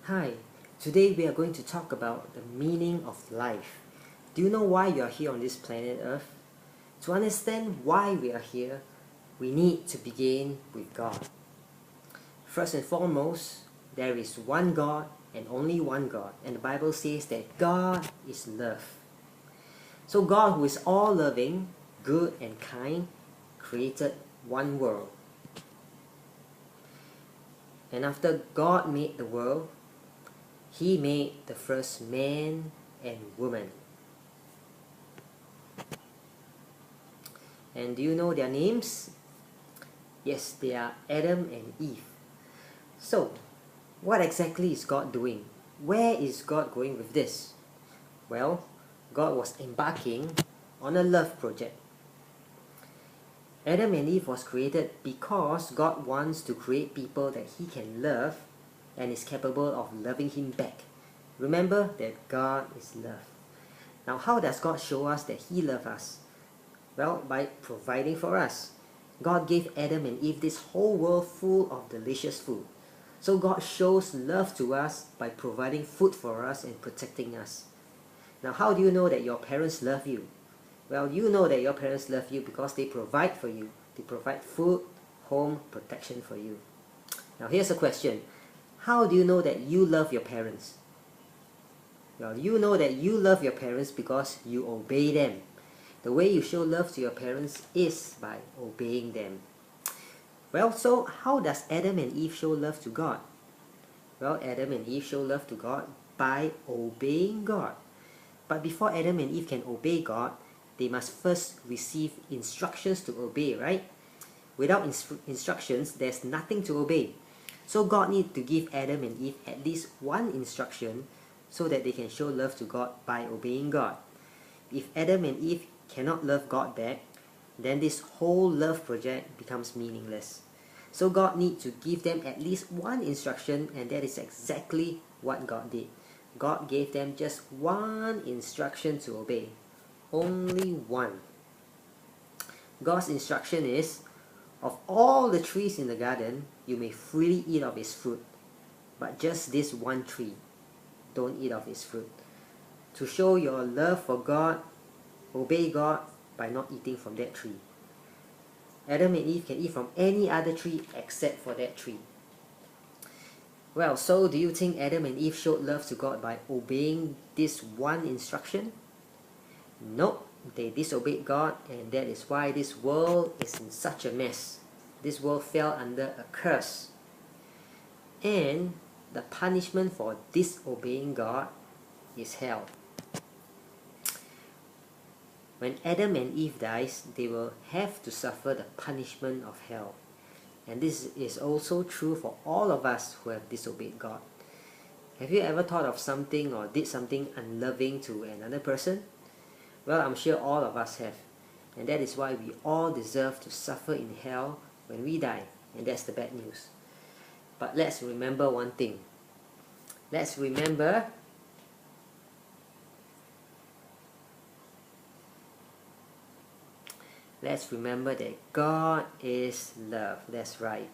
Hi, today we are going to talk about the meaning of life. Do you know why you are here on this planet Earth? To understand why we are here, we need to begin with God. First and foremost, there is one God and only one God, and the Bible says that God is love. So God, who is all-loving, good and kind, created one world. And after God made the world, He made the first man and woman. And do you know their names? Yes, they are Adam and Eve. So, what exactly is God doing? Where is God going with this? Well, God was embarking on a love project. Adam and Eve was created because God wants to create people that He can love and is capable of loving Him back. Remember that God is love. Now, how does God show us that He loves us? Well, by providing for us. God gave Adam and Eve this whole world full of delicious food. So God shows love to us by providing food for us and protecting us. Now, how do you know that your parents love you? Well, you know that your parents love you because they provide for you. They provide food, home, protection for you. Now, here's a question. How do you know that you love your parents? Well, you know that you love your parents because you obey them. The way you show love to your parents is by obeying them. Well, so how does Adam and Eve show love to God? Well, Adam and Eve show love to God by obeying God. But before Adam and Eve can obey God, they must first receive instructions to obey, right? Without instructions, there's nothing to obey. So God needs to give Adam and Eve at least one instruction so that they can show love to God by obeying God. If Adam and Eve cannot love God back, then this whole love project becomes meaningless. So God needs to give them at least one instruction, and that is exactly what God did. God gave them just one instruction to obey. Only one. God's instruction is, of all the trees in the garden, you may freely eat of its fruit, but just this one tree, don't eat of its fruit. To show your love for God, obey God by not eating from that tree. Adam and Eve can eat from any other tree except for that tree. Well, so do you think Adam and Eve showed love to God by obeying this one instruction? Nope, they disobeyed God, and that is why this world is in such a mess. This world fell under a curse. And the punishment for disobeying God is hell. When Adam and Eve dies, they will have to suffer the punishment of hell. And this is also true for all of us who have disobeyed God. Have you ever thought of something or did something unloving to another person? Well, I'm sure all of us have. And that is why we all deserve to suffer in hell when we die. And that's the bad news. But let's remember one thing. Let's remember that God is love. That's right.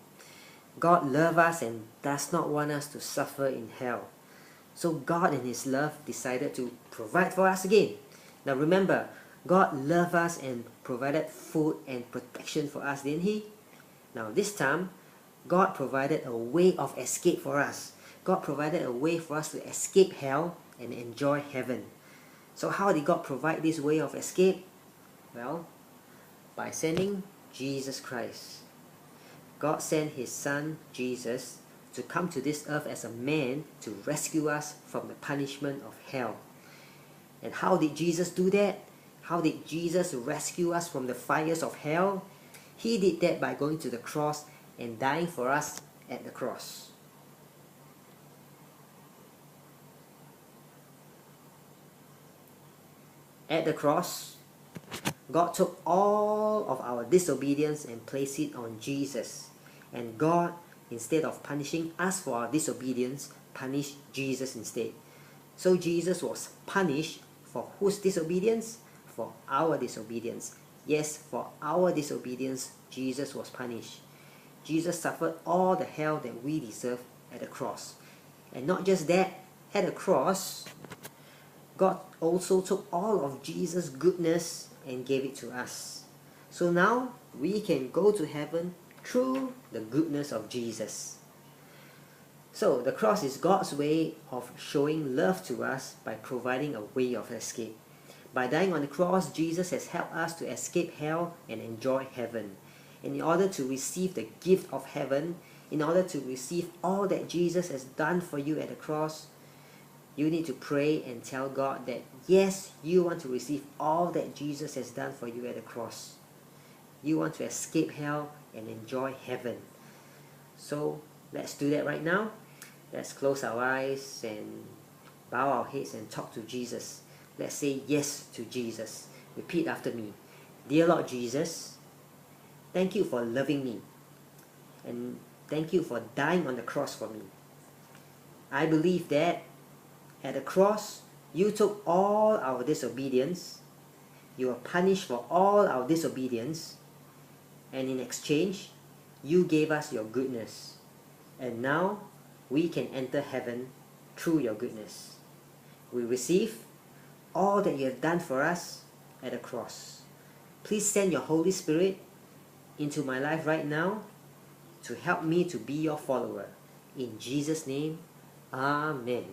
God loves us and does not want us to suffer in hell. So God in His love decided to provide for us again. Now remember, God loved us and provided food and protection for us, didn't He? Now this time, God provided a way of escape for us. God provided a way for us to escape hell and enjoy heaven. So how did God provide this way of escape? Well, by sending Jesus Christ. God sent His Son, Jesus, to come to this earth as a man to rescue us from the punishment of hell. And how did Jesus do that? How did Jesus rescue us from the fires of hell? He did that by going to the cross and dying for us at the cross. At the cross, God took all of our disobedience and placed it on Jesus. And God, instead of punishing us for our disobedience, punished Jesus instead. So Jesus was punished for whose disobedience? For our disobedience. Yes, for our disobedience, Jesus was punished. Jesus suffered all the hell that we deserve at the cross. And not just that, at the cross, God also took all of Jesus' goodness and gave it to us. So now we can go to heaven through the goodness of Jesus. So the cross is God's way of showing love to us by providing a way of escape. By dying on the cross, Jesus has helped us to escape hell and enjoy heaven. And in order to receive the gift of heaven, in order to receive all that Jesus has done for you at the cross, you need to pray and tell God that yes, you want to receive all that Jesus has done for you at the cross. You want to escape hell and enjoy heaven. So let's do that right now. Let's close our eyes and bow our heads and talk to Jesus. Let's say yes to Jesus. Repeat after me. Dear Lord Jesus, thank you for loving me. And thank you for dying on the cross for me. I believe that at the cross, you took all our disobedience. You were punished for all our disobedience. And in exchange, you gave us your goodness. And now, we can enter heaven through your goodness. We receive all that you have done for us at the cross. Please send your Holy Spirit into my life right now to help me to be your follower. In Jesus' name, Amen.